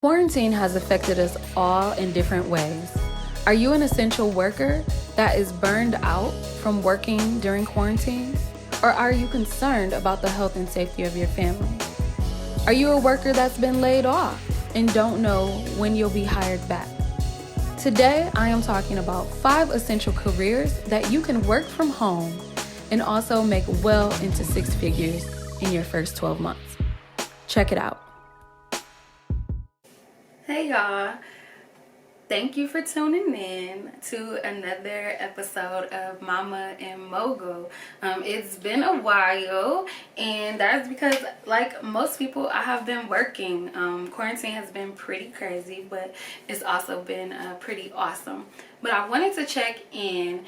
Quarantine has affected us all in different ways. Are you an essential worker that is burned out from working during quarantine? Or are you concerned about the health and safety of your family? Are you a worker that's been laid off and don't know when you'll be hired back? Today, I am talking about 5 essential careers that you can work from home and also make well into 6 figures in your first 12 months. Check it out. Hey y'all, thank you for tuning in to another episode of Mama and Mogul. It's been a while, and that's because, like most people, I have been working. Quarantine has been pretty crazy, but it's also been pretty awesome. But I wanted to check in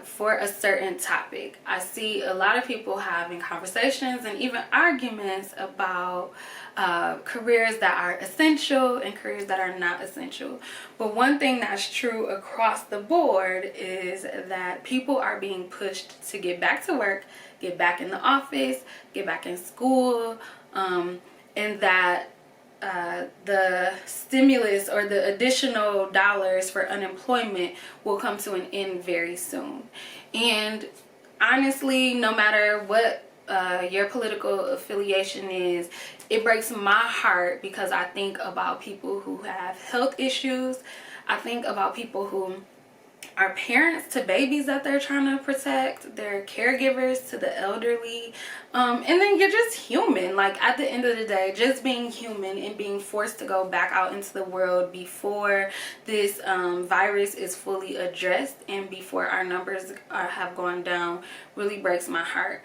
for a certain topic. I see a lot of people having conversations and even arguments about careers that are essential and careers that are not essential. But one thing that's true across the board is that people are being pushed to get back to work, get back in the office, get back in school, and that the stimulus or the additional dollars for unemployment will come to an end very soon. And honestly, no matter what your political affiliation is, it breaks my heart because I think about people who have health issues. I think about people who are parents to babies that they're trying to protect, they're caregivers to the elderly, and then you're just human. Like, at the end of the day, just being human and being forced to go back out into the world before this virus is fully addressed and before our numbers have gone down really breaks my heart.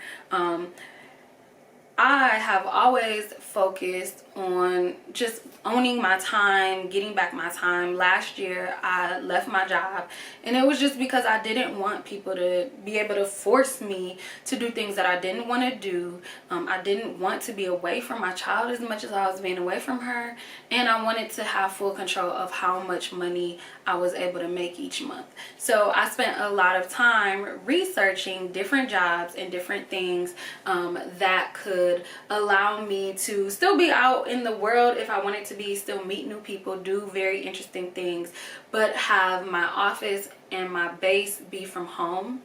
I have always focused on just owning my time, getting back my time. Last year, I left my job, and it was just because I didn't want people to be able to force me to do things that I didn't want to do. I didn't want to be away from my child as much as I was being away from her, and I wanted to have full control of how much money I was able to make each month. So I spent a lot of time researching different jobs and different things that could allow me to still be out in the world if I wanted to be, still meet new people, do very interesting things, but have my office and my base be from home,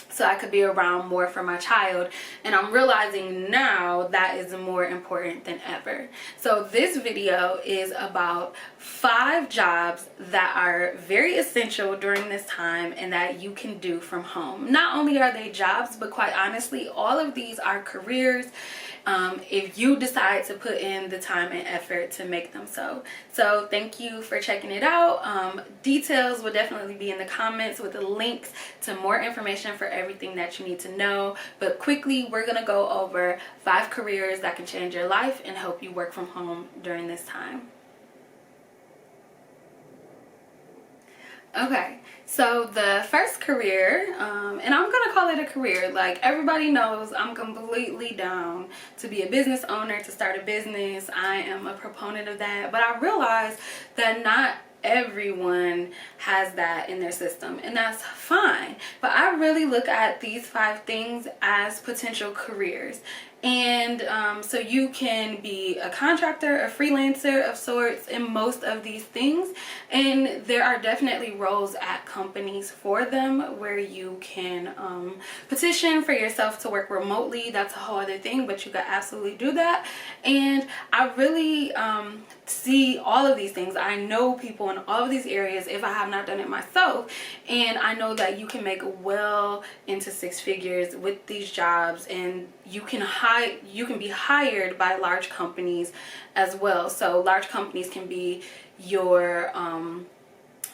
so I could be around more for my child. And I'm realizing now that is more important than ever. So this video is about 5 jobs that are very essential during this time and that you can do from home. Not only are they jobs, but quite honestly, all of these are careers if you decide to put in the time and effort to make them so. So thank you for checking it out. Details will definitely be in the comments with the links to more information for everything that you need to know. But quickly, we're going to go over 5 careers that can change your life and help you work from home during this time. Okay, so the first career, and I'm gonna call it a career, like everybody knows I'm completely down to be a business owner, to start a business. I am a proponent of that, but I realize that not everyone has that in their system, and that's fine. But I really look at these 5 things as potential careers. And so you can be a contractor, a freelancer of sorts in most of these things, and there are definitely roles at companies for them where you can petition for yourself to work remotely. That's a whole other thing, but you can absolutely do that. And I really see all of these things. I know people in all of these areas if I have not done it myself, and I know that you can make well into 6 figures with these jobs, and you can be hired by large companies as well. So large companies can be your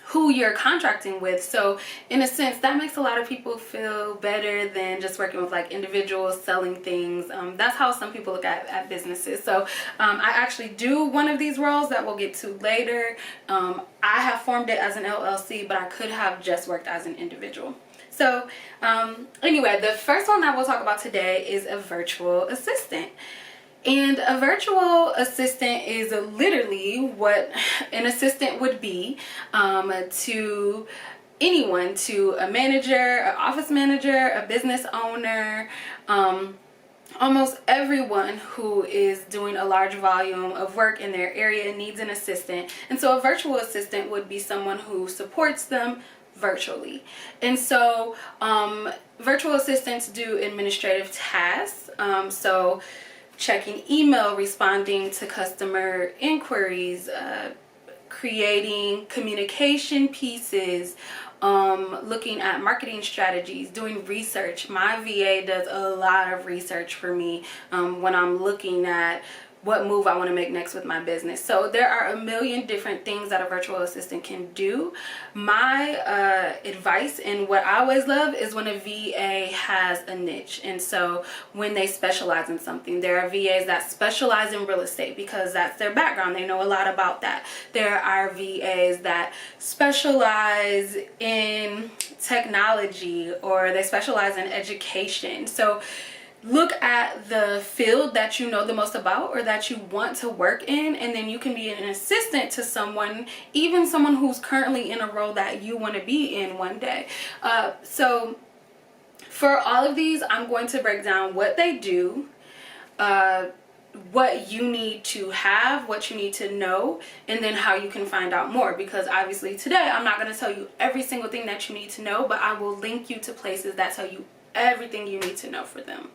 who you're contracting with. So in a sense, that makes a lot of people feel better than just working with like individuals selling things. That's how some people look at businesses. So I actually do one of these roles that we'll get to later. I have formed it as an LLC, but I could have just worked as an individual. So anyway, the first one that we'll talk about today is a virtual assistant. And a virtual assistant is literally what an assistant would be to anyone, to a manager, an office manager, a business owner, almost everyone who is doing a large volume of work in their area needs an assistant. And so a virtual assistant would be someone who supports them virtually. And so virtual assistants do administrative tasks. So checking email, responding to customer inquiries, creating communication pieces, looking at marketing strategies, doing research. My VA does a lot of research for me when I'm looking at what move I want to make next with my business. So there are a million different things that a virtual assistant can do. My advice and what I always love is when a VA has a niche. And so when they specialize in something, there are VAs that specialize in real estate because that's their background. They know a lot about that. There are VAs that specialize in technology, or they specialize in education. So look at the field that you know the most about or that you want to work in, and then you can be an assistant to someone, even someone who's currently in a role that you want to be in one day. So for all of these, I'm going to break down what they do, what you need to have, what you need to know, and then how you can find out more. Because obviously today I'm not going to tell you every single thing that you need to know, but I will link you to places that tell you everything you need to know for them.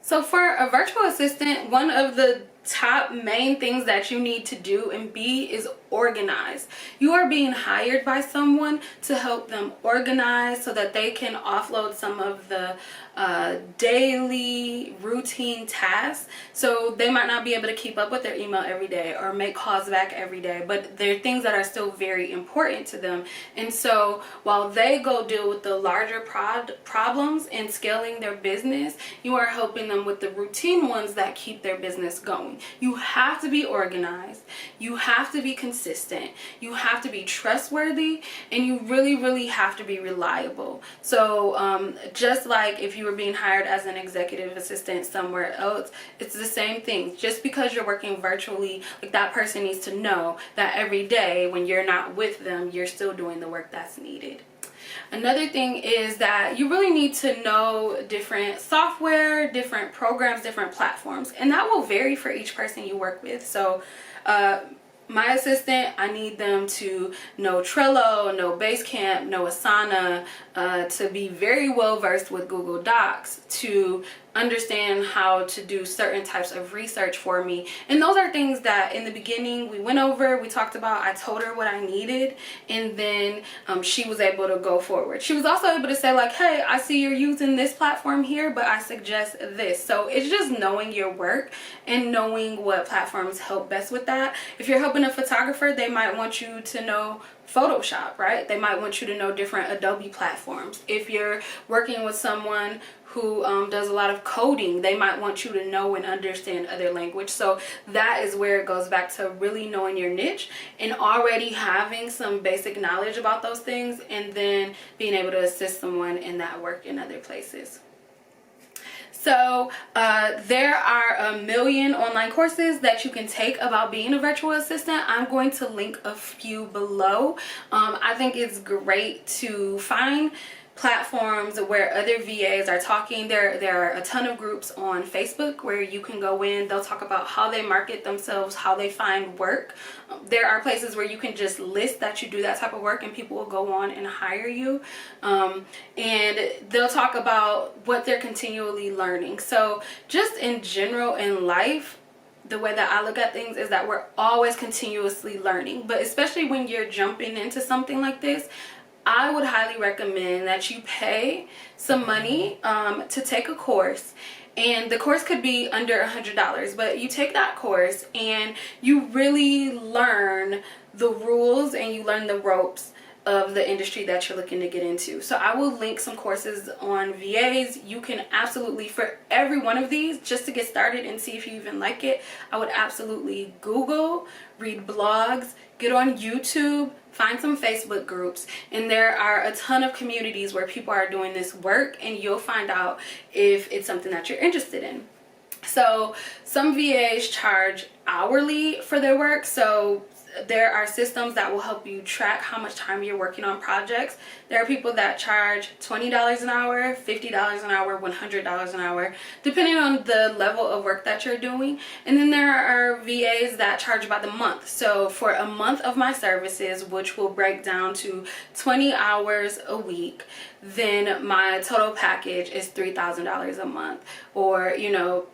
So for a virtual assistant, one of the top main things that you need to do and be is organize. You are being hired by someone to help them organize so that they can offload some of the daily routine tasks. So they might not be able to keep up with their email every day or make calls back every day, but they're things that are still very important to them. And so while they go deal with the larger problems in scaling their business, you are helping them with the routine ones that keep their business going. You have to be organized. You have to be consistent. You have to be trustworthy, and you really have to be reliable. So just like if you were being hired as an executive assistant somewhere else, it's the same thing. Just because you're working virtually, like, that person needs to know that every day when you're not with them, you're still doing the work that's needed. Another thing is that you really need to know different software, different programs, different platforms, and that will vary for each person you work with. So my assistant, I need them to know Trello, know Basecamp, know Asana, to be very well versed with Google Docs, to understand how to do certain types of research for me. And those are things that in the beginning we went over, we talked about, I told her what I needed, and then she was able to go forward. She was also able to say, like, hey, I see you're using this platform here, but I suggest this. So it's just knowing your work and knowing what platforms help best with that. If you're helping a photographer, they might want you to know Photoshop, right? They might want you to know different Adobe platforms. If you're working with someone who does a lot of coding, they might want you to know and understand other language. So that is where it goes back to really knowing your niche and already having some basic knowledge about those things, and then being able to assist someone in that work in other places. So there are a million online courses that you can take about being a virtual assistant. I'm going to link a few below. I think it's great to find platforms where other VAs are talking. There are a ton of groups on Facebook where you can go in. They'll talk about how they market themselves, how they find work. There are places where you can just list that you do that type of work and people will go on and hire you. And they'll talk about what they're continually learning. So just in general in life, the way that I look at things is that we're always continuously learning. But especially when you're jumping into something like this, I would highly recommend that you pay some money to take a course. And the course could be under $100, but you take that course and you really learn the rules and you learn the ropes of the industry that you're looking to get into. So I will link some courses on VAs. You can absolutely, for every one of these, just to get started and see if you even like it, I would absolutely Google, read blogs, get on YouTube, find some Facebook groups, and there are a ton of communities where people are doing this work, and you'll find out if it's something that you're interested in. So some VAs charge hourly for their work. So there are systems that will help you track how much time you're working on projects. There are people that charge $20 an hour, $50 an hour, $100 an hour, depending on the level of work that you're doing. And then there are VAs that charge by the month. So for a month of my services, which will break down to 20 hours a week, then my total package is $3,000 a month. Or, you know,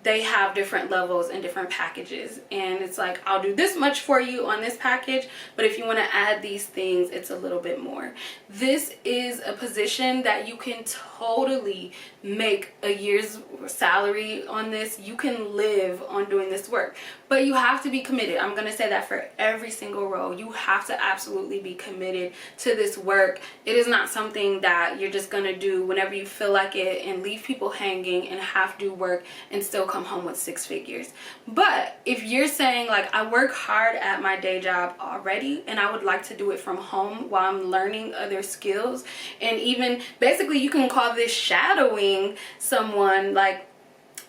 they have different levels and different packages, and it's like, I'll do this much for you on this package, but if you want to add these things, it's a little bit more. This is a position that you can totally make a year's salary on this. You can live on doing this work, but you have to be committed. I'm going to say that for every single role. You have to absolutely be committed to this work. It is not something that you're just going to do whenever you feel like it and leave people hanging and have to work and still come home with 6 figures. But if you're saying, like, I work hard at my day job already and I would like to do it from home while I'm learning other skills, and even basically you can call this shadowing someone. Like,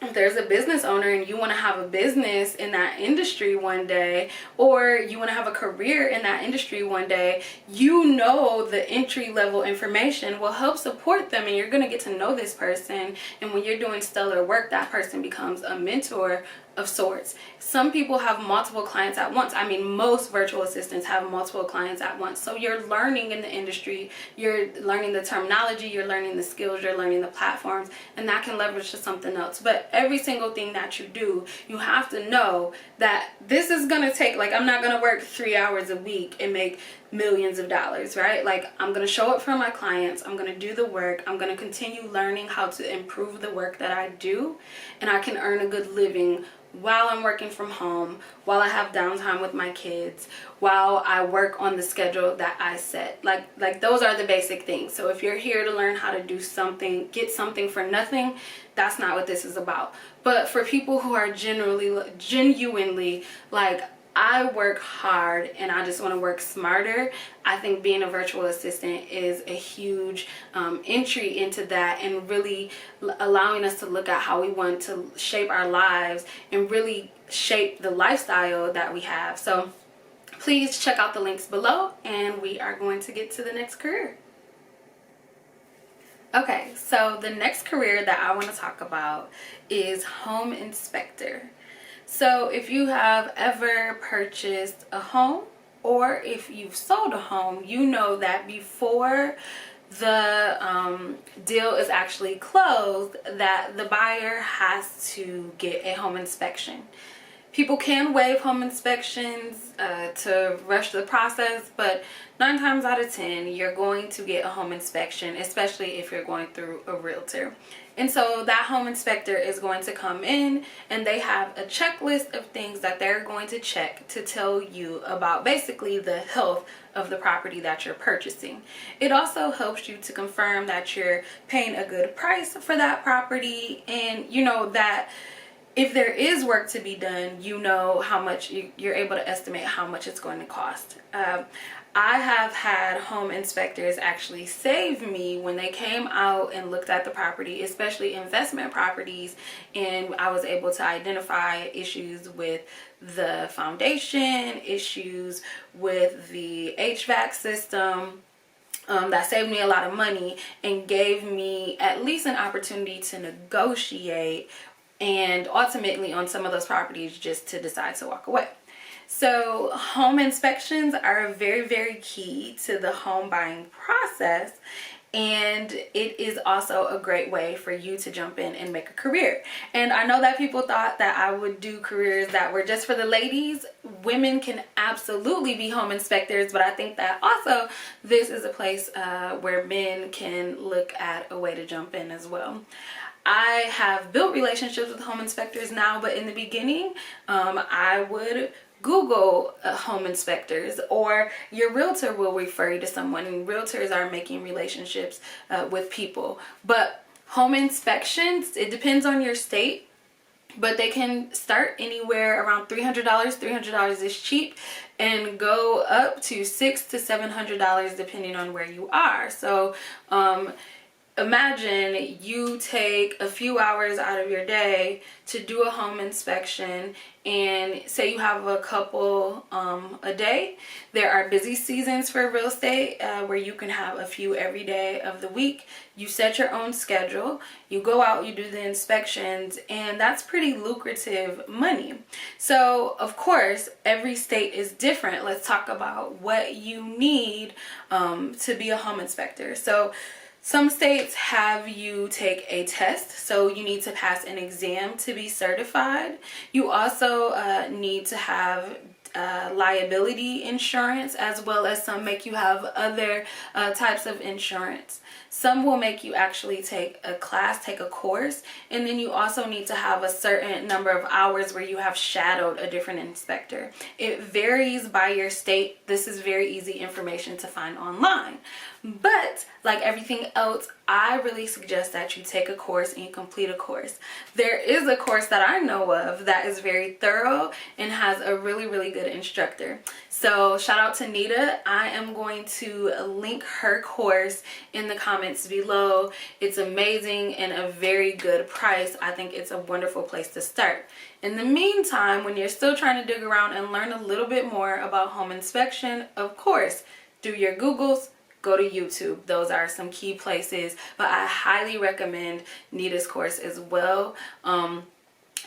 if there's a business owner and you want to have a business in that industry one day, or you want to have a career in that industry one day, you know, the entry level information will help support them, and you're going to get to know this person. And when you're doing stellar work, that person becomes a mentor of sorts. Some people have multiple clients at once. I mean, most virtual assistants have multiple clients at once. So you're learning in the industry, you're learning the terminology, you're learning the skills, you're learning the platforms, and that can leverage to something else. But every single thing that you do, you have to know that this is going to take, like, I'm not going to work 3 hours a week and make millions of dollars, right? Like, I'm going to show up for my clients, I'm going to do the work, I'm going to continue learning how to improve the work that I do, and I can earn a good living while I'm working from home, while I have downtime with my kids, while I work on the schedule that I set. Like those are the basic things. So if you're here to learn how to do something, get something for nothing, that's not what this is about. But for people who are genuinely like, I work hard and I just want to work smarter, I think being a virtual assistant is a huge entry into that, and really allowing us to look at how we want to shape our lives and really shape the lifestyle that we have. So please check out the links below, and we are going to get to the next career. Okay, so the next career that I want to talk about is home inspector. So if you have ever purchased a home, or if you've sold a home, you know that before the deal is actually closed, that the buyer has to get a home inspection. People can waive home inspections to rush the process, but 9 times out of 10, you're going to get a home inspection, especially if you're going through a realtor. And so that home inspector is going to come in, and they have a checklist of things that they're going to check to tell you about basically the health of the property that you're purchasing. It also helps you to confirm that you're paying a good price for that property, and you know that if there is work to be done, you know how much you're able to estimate how much it's going to cost. I have had home inspectors actually save me when they came out and looked at the property, especially investment properties, and I was able to identify issues with the foundation, issues with the HVAC system. That saved me a lot of money and gave me at least an opportunity to negotiate, and ultimately on some of those properties just to decide to walk away. So home inspections are very, very key to the home buying process, and it is also a great way for you to jump in and make a career. And I know that people thought that I would do careers that were just for the ladies. Women can absolutely be home inspectors, but I think that also this is a place where men can look at a way to jump in as well. I have built relationships with home inspectors now, but in the beginning, I would Google home inspectors, or your realtor will refer you to someone, and realtors are making relationships with people. But home inspections, it depends on your state, but they can start anywhere around $300. $300 is cheap, and go up to $600 to $700 depending on where you are. So imagine you take a few hours out of your day to do a home inspection, and say you have a couple a day. There are busy seasons for real estate where you can have a few every day of the week. You set your own schedule, you go out, you do the inspections, and that's pretty lucrative money. So of course every state is different. Let's talk about what you need to be a home inspector. So some states have you take a test, so you need to pass an exam to be certified. You also need to have liability insurance, as well as some make you have other types of insurance. Some will make you actually take a class, take a course, and then you also need to have a certain number of hours where you have shadowed a different inspector. It varies by your state. This is very easy information to find online. But like everything else, I really suggest that you take a course and you complete a course. There is a course that I know of that is very thorough and has a really, really good instructor. So shout out to Nita. I am going to link her course in the comments below. It's amazing and a very good price. I think it's a wonderful place to start. In the meantime, when you're still trying to dig around and learn a little bit more about home inspection, of course, do your Googles. Go to YouTube. Those are some key places, but I highly recommend Nita's course as well.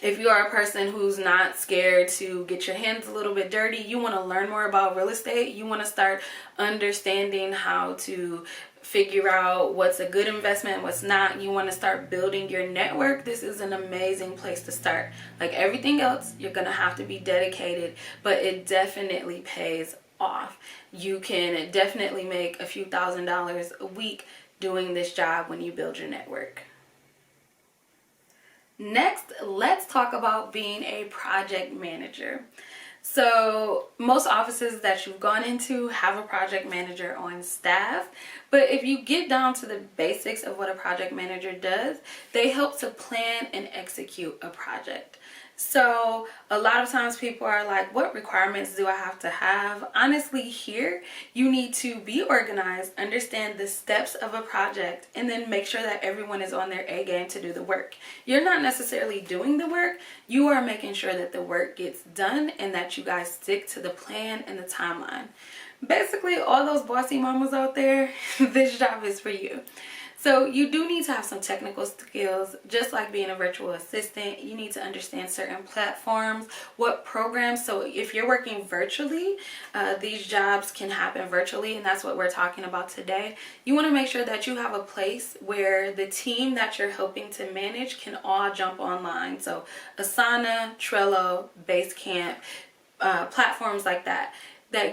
If you are a person who's not scared to get your hands a little bit dirty, you want to learn more about real estate, you want to start understanding how to figure out what's a good investment, what's not, you want to start building your network, this is an amazing place to start. Like everything else, you're going to have to be dedicated, but it definitely pays off. You can definitely make a few $1,000s a week doing this job when you build your network. Next, let's talk about being a project manager. So most offices that you've gone into have a project manager on staff, but if you get down to the basics of what a project manager does, they help to plan and execute a project. So a lot of times people are like, what requirements do I have to have? Honestly, here you need to be organized, understand the steps of a project, and then make sure that everyone is on their A game to do the work. You're not necessarily doing the work, you are making sure that the work gets done and that you guys stick to the plan and the timeline. Basically, all those bossy mamas out there, this job is for you. So you do need to have some technical skills, just like being a virtual assistant. You need to understand certain platforms, what programs. So if you're working virtually, these jobs can happen virtually, and that's what we're talking about today. You want to make sure that you have a place where the team that you're helping to manage can all jump online. So Asana, Trello, Basecamp, platforms like that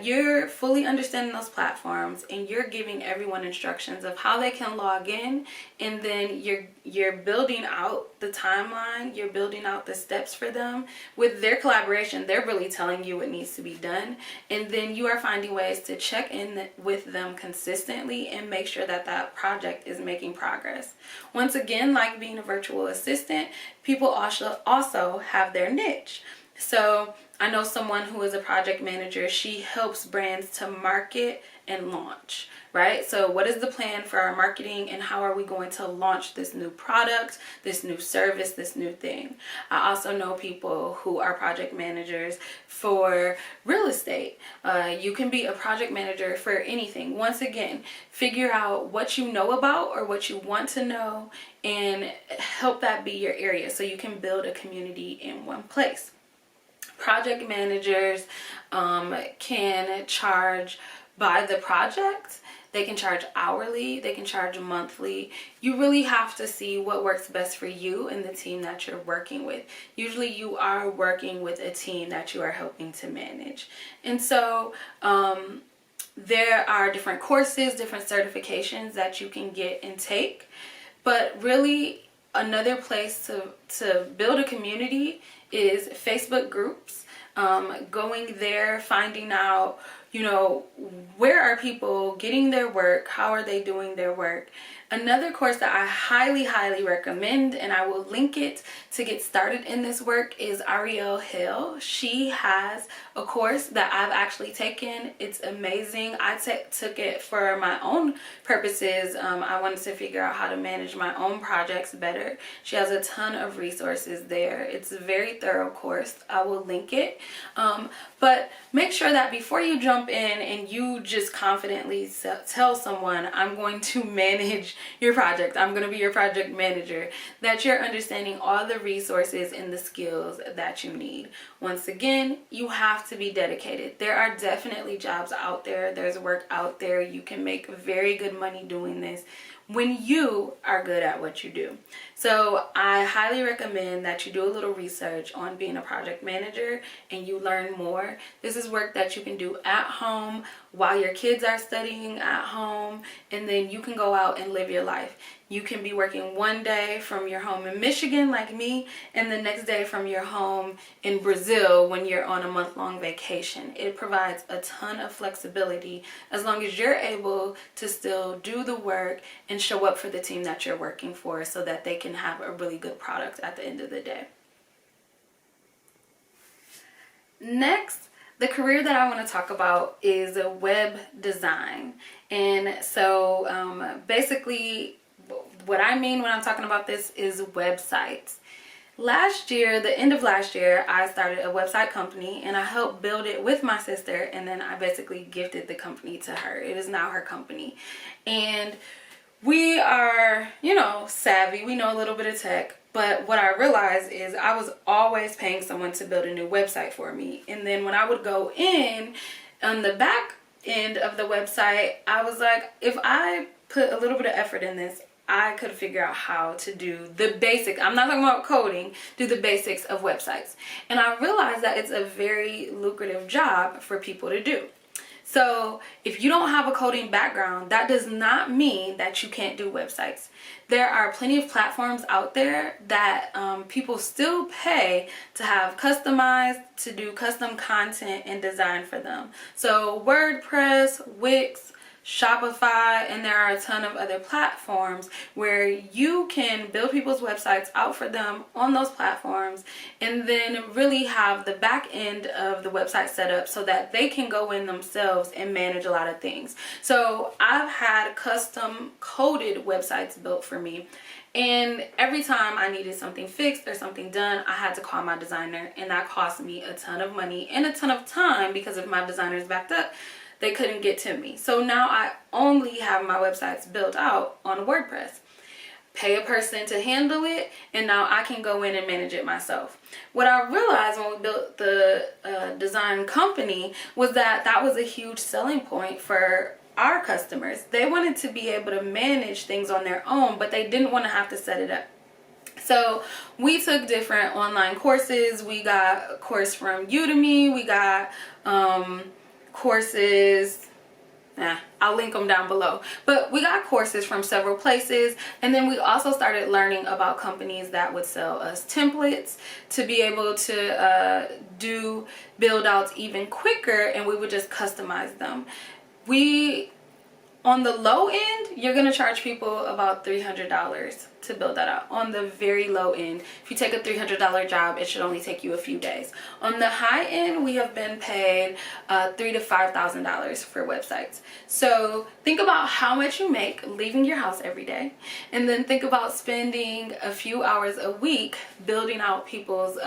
you're fully understanding those platforms and you're giving everyone instructions of how they can log in, and then you're building out the timeline, you're building out the steps for them. With their collaboration, they're really telling you what needs to be done, and then you are finding ways to check in with them consistently and make sure that that project is making progress. Once again, like being a virtual assistant, people also have their niche. So I know someone who is a project manager. She helps brands to market and launch, right? So what is the plan for our marketing and how are we going to launch this new product, this new service, this new thing? I also know people who are project managers for real estate. You can be a project manager for anything. Once again, figure out what you know about or what you want to know and help that be your area so you can build a community in one place. Project managers can charge by the project. They can charge hourly, they can charge monthly. You really have to see what works best for you and the team that you're working with. Usually you are working with a team that you are helping to manage. And so there are different courses, different certifications that you can get and take. But really, another place to build a community is Facebook groups. Going there, finding out, where are people getting their work? How are they doing their work? Another course that I highly recommend, and I will link it to get started in this work, is Ariel Hill. She has a course that I've actually taken. It's amazing. I took it for my own purposes. I wanted to figure out how to manage my own projects better. She has a ton of resources there. It's a very thorough course. I will link it. But make sure that before you jump in and you just confidently tell someone, I'm going to manage your project, I'm going to be your project manager, that you're understanding all the resources and the skills that you need. Once again, you have to be dedicated. There are definitely jobs out there. There's work out there. You can make very good money doing this when you are good at what you do. So I highly recommend that you do a little research on being a project manager and you learn more. This is work that you can do at home while your kids are studying at home, and then you can go out and live your life. You can be working one day from your home in Michigan like me, and the next day from your home in Brazil when you're on a month-long vacation. It provides a ton of flexibility as long as you're able to still do the work and show up for the team that you're working for so that they can have a really good product at the end of the day. Next, the career that I want to talk about is web design. And so basically what I mean when I'm talking about this is websites. Last year, the end of last year, I started a website company and I helped build it with my sister, and then I basically gifted the company to her. It is now her company. And we are, savvy. We know a little bit of tech. But what I realized is I was always paying someone to build a new website for me. And then when I would go in on the back end of the website, I was like, if I put a little bit of effort in this, I could figure out how to do the basics. I'm not talking about coding, do the basics of websites. And I realized that it's a very lucrative job for people to do. So if you don't have a coding background, that does not mean that you can't do websites. There are plenty of platforms out there that people still pay to have customized, to do custom content and design for them. So WordPress, Wix, Shopify, and there are a ton of other platforms where you can build people's websites out for them on those platforms and then really have the back end of the website set up so that they can go in themselves and manage a lot of things. So I've had custom coded websites built for me, and every time I needed something fixed or something done, I had to call my designer, and that cost me a ton of money and a ton of time because if my designer's backed up, they couldn't get to me. So now I only have my websites built out on WordPress. Pay a person to handle it, and now I can go in and manage it myself. What I realized when we built the design company was that that was a huge selling point for our customers. They wanted to be able to manage things on their own, but they didn't want to have to set it up. So we took different online courses. We got a course from Udemy. We got courses, I'll link them down below, but we got courses from several places. And then we also started learning about companies that would sell us templates to be able to do build outs even quicker, and we would just customize them. On the low end, you're going to charge people about $300 to build that out. On the very low end, if you take a $300 job, it should only take you a few days. On the high end, we have been paid $3,000 to $5,000 for websites. So think about how much you make leaving your house every day, and then think about spending a few hours a week building out people's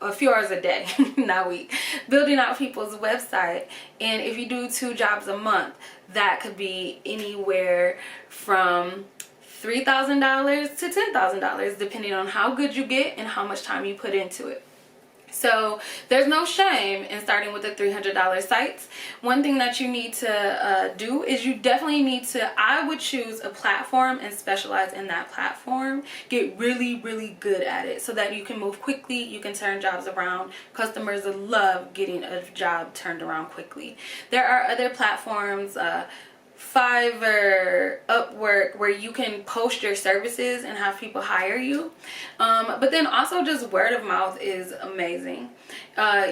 a few hours a day, not week, building out people's website. And if you do 2 jobs a month, that could be anywhere from $3,000 to $10,000 depending on how good you get and how much time you put into it. So there's no shame in starting with the $300 sites. One thing that you need to do is you definitely need to, I would choose a platform and specialize in that platform. Get really good at it so that you can move quickly, you can turn jobs around. Customers love getting a job turned around quickly. There are other platforms, Fiverr, Upwork, where you can post your services and have people hire you. But then also just word of mouth is amazing.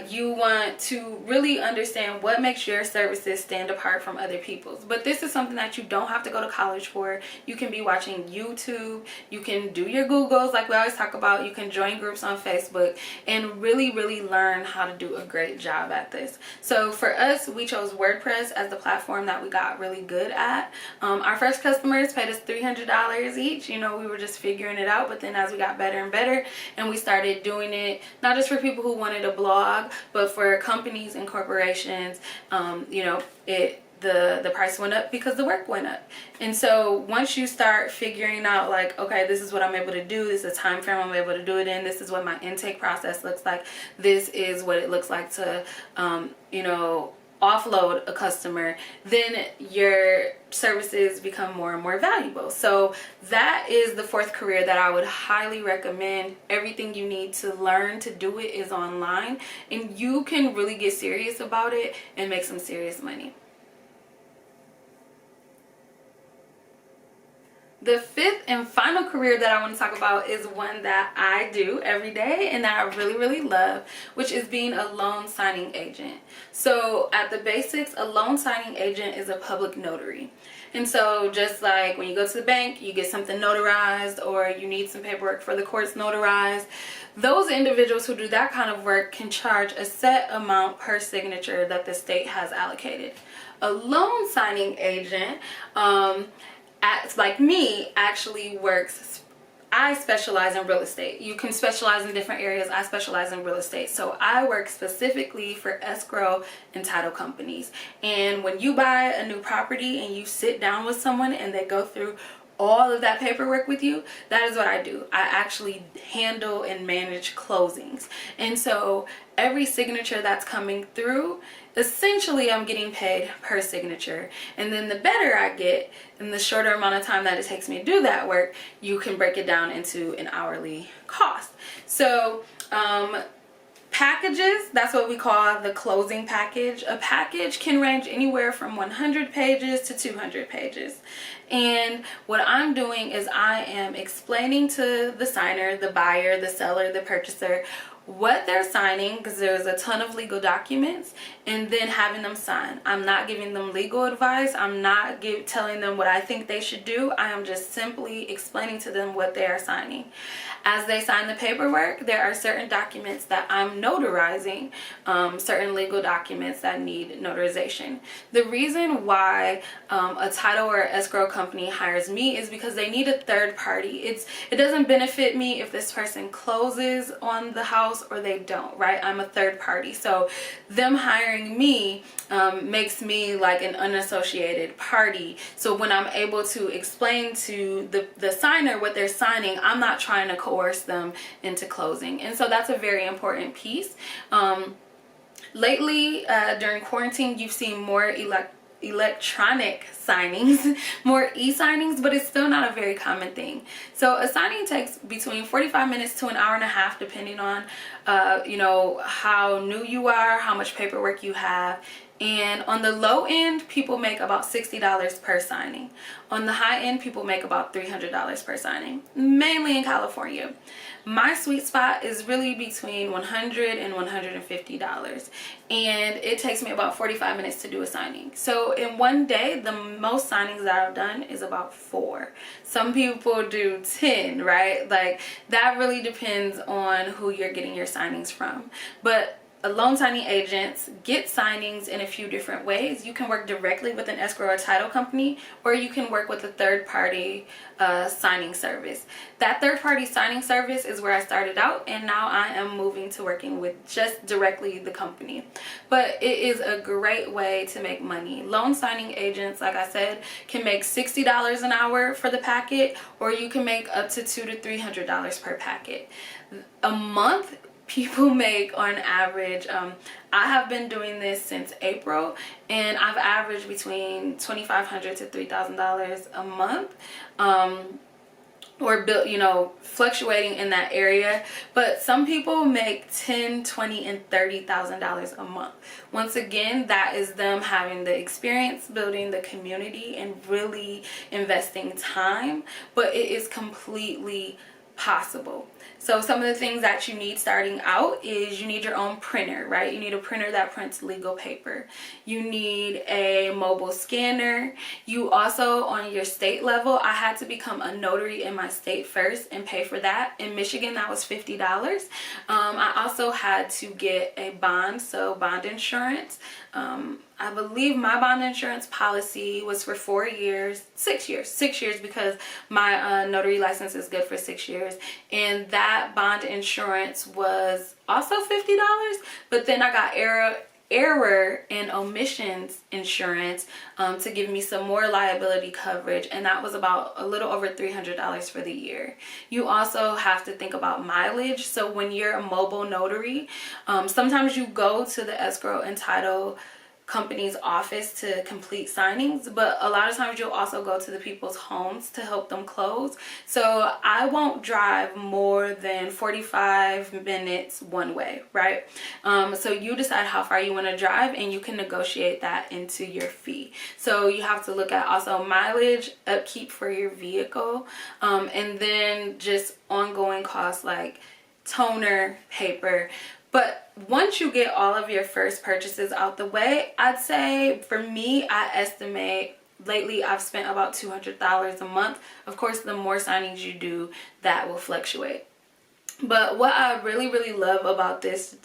You want to really understand what makes your services stand apart from other people's. But this is something that you don't have to go to college for. You can be watching YouTube. You can do your Googles like we always talk about. You can join groups on Facebook and really, really learn how to do a great job at this. So for us, we chose WordPress as the platform that we got really good at. Our first customers paid us $300 each. You know, we were just figuring it out. But then as we got better and better and we started doing it, not just for people who wanted a blog, but for companies and corporations, you know, the price went up because the work went up. And so once you start figuring out like, okay, this is what I'm able to do, this is a time frame I'm able to do it in, this is what my intake process looks like, this is what it looks like to you know, offload a customer, then your services become more and more valuable. So that is the fourth career that I would highly recommend. Everything you need to learn to do it is online, and you can really get serious about it and make some serious money. The fifth and final career that I want to talk about is one that I do every day and that I really, really love, which is being a loan signing agent. So at the basics, a loan signing agent is a public notary. And so just like when you go to the bank, you get something notarized or you need some paperwork for the courts notarized, those individuals who do that kind of work can charge a set amount per signature that the state has allocated. A loan signing agent, like me, actually works. I specialize in real estate. You can specialize in different areas. I specialize in real estate. So I work specifically for escrow and title companies. And when you buy a new property and you sit down with someone and they go through all of that paperwork with you, that is what I do. I actually handle and manage closings. And so every signature that's coming through, essentially I'm getting paid per signature. And then the better I get and the shorter amount of time that it takes me to do that work, you can break it down into an hourly cost. So packages, that's what we call the closing package. A package can range anywhere from 100 pages to 200 pages. And what I'm doing is I am explaining to the signer, the buyer, the seller, the purchaser, what they're signing, because there's a ton of legal documents, and then having them sign. I'm not giving them legal advice. I'm not telling them what I think they should do. I am just simply explaining to them what they are signing. As they sign the paperwork, there are certain documents that I'm notarizing, certain legal documents that need notarization. The reason why a title or escrow company hires me is because they need a third party. It doesn't benefit me if this person closes on the house or they don't, right? I'm a third party. So them hiring me makes me like an unassociated party. So when I'm able to explain to the signer what they're signing, I'm not trying to coerce them into closing. And so that's a very important piece. Lately, during quarantine, you've seen more electronic signings, more e-signings, but it's still not a very common thing. So a signing takes between 45 minutes to an hour and a half, depending on you know, how new you are, how much paperwork you have. And on the low end, people make about $60 per signing. On the high end, people make about $300 per signing, mainly in California. My sweet spot is really between $100 and $150. And it takes me about 45 minutes to do a signing. So in one day, the most signings that I've done is about 4. Some people do 10, right? Like that really depends on who you're getting your signings from. But loan signing agents get signings in a few different ways. You can work directly with an escrow or title company, or you can work with a third-party signing service. That third-party signing service is where I started out, and now I am moving to working with just directly the company. But it is a great way to make money. Loan signing agents, like I said, can make $60 an hour for the packet, or you can make up to $200 to $300 per packet. A month, people make on average, I have been doing this since April, and I've averaged between $2,500 to $3,000 a month or build, you know, fluctuating in that area. But some people make $10, $20, and $30,000 a month. Once again, that is them having the experience, building the community, and really investing time. But it is completely possible. So some of the things that you need starting out is you need your own printer, right? You need a printer that prints legal paper. You need a mobile scanner. You also, on your state level, I had to become a notary in my state first and pay for that. In Michigan, that was $50. I also had to get a bond, so bond insurance. I believe my bond insurance policy was for 4 years, 6 years, 6 years, because my notary license is good for 6 years. And that bond insurance was also $50, but then I got error and omissions insurance to give me some more liability coverage, and that was about a little over $300 for the year. You also have to think about mileage. So when you're a mobile notary, sometimes you go to the escrow and title company's office to complete signings, but a lot of times you'll also go to the people's homes to help them close. So I won't drive more than 45 minutes one way, right? So you decide how far you want to drive, and you can negotiate that into your fee. So you have to look at also mileage, upkeep for your vehicle, and then just ongoing costs like toner, paper. But once you get all of your first purchases out the way, I'd say for me, I estimate lately I've spent about $200 a month. Of course, the more signings you do, that will fluctuate. But what I really, really love about this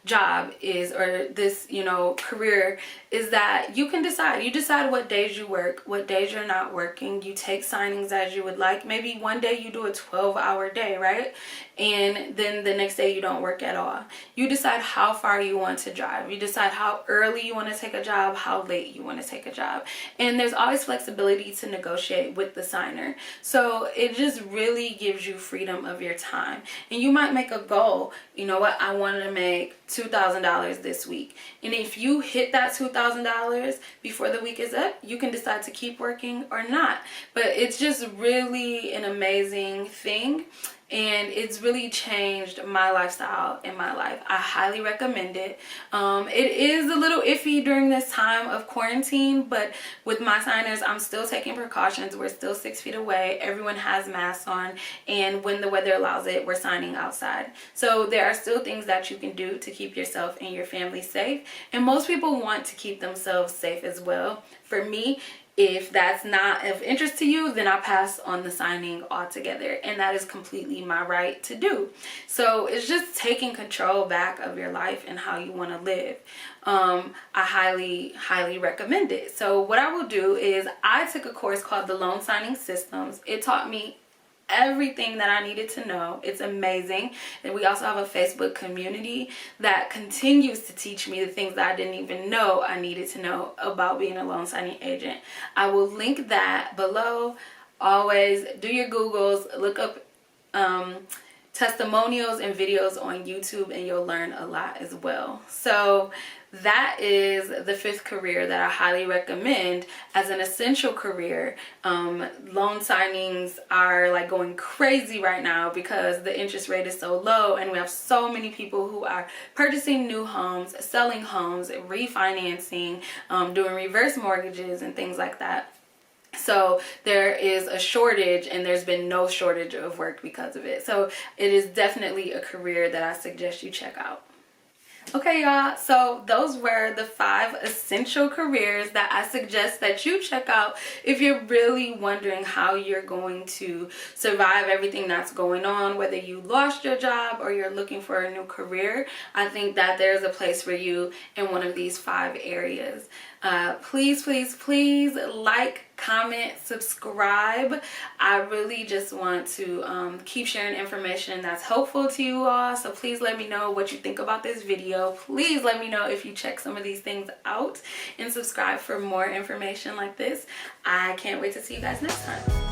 job is, or this, you know, career, is that you can decide. You decide what days you work, what days you're not working. You take signings as you would like. Maybe one day you do a 12-hour day, right? And then the next day you don't work at all. You decide how far you want to drive. You decide how early you want to take a job, how late you want to take a job. And there's always flexibility to negotiate with the signer. So it just really gives you freedom of your time. And you might make a goal. You know what? I want to make $2,000 this week. And if you hit that $2,000 before the week is up, you can decide to keep working or not. But it's just really an amazing thing. And it's really changed my lifestyle in my life. I highly recommend it. It is a little iffy during this time of quarantine, but with my signers, I'm still taking precautions. We're still 6 feet away. Everyone has masks on, and when the weather allows it, we're signing outside. So there are still things that you can do to keep yourself and your family safe. And most people want to keep themselves safe as well. For me, if that's not of interest to you, then I pass on the signing altogether, and that is completely my right to do. So it's just taking control back of your life and how you want to live. I highly recommend it. So what I will do is, I took a course called the Loan Signing Systems. It taught me everything that I needed to know. It's amazing. And we also have a Facebook community that continues to teach me the things that I didn't even know I needed to know about being a loan signing agent. I will link that below. Always do your Googles, look up testimonials and videos on YouTube, and you'll learn a lot as well. So that is the 5th career that I highly recommend as an essential career. Loan signings are like going crazy right now because the interest rate is so low, and we have so many people who are purchasing new homes, selling homes, refinancing, doing reverse mortgages and things like that. So there is a shortage, and there's been no shortage of work because of it. So it is definitely a career that I suggest you check out. Okay, y'all, so those were the 5 essential careers that I suggest that you check out if you're really wondering how you're going to survive everything that's going on, whether you lost your job or you're looking for a new career. I think that there's a place for you in one of these 5 areas. Please, please, please like, comment, subscribe. I really just want to keep sharing information that's helpful to you all. So please let me know what you think about this video. Please let me know if you check some of these things out, and subscribe for more information like this. I can't wait to see you guys next time.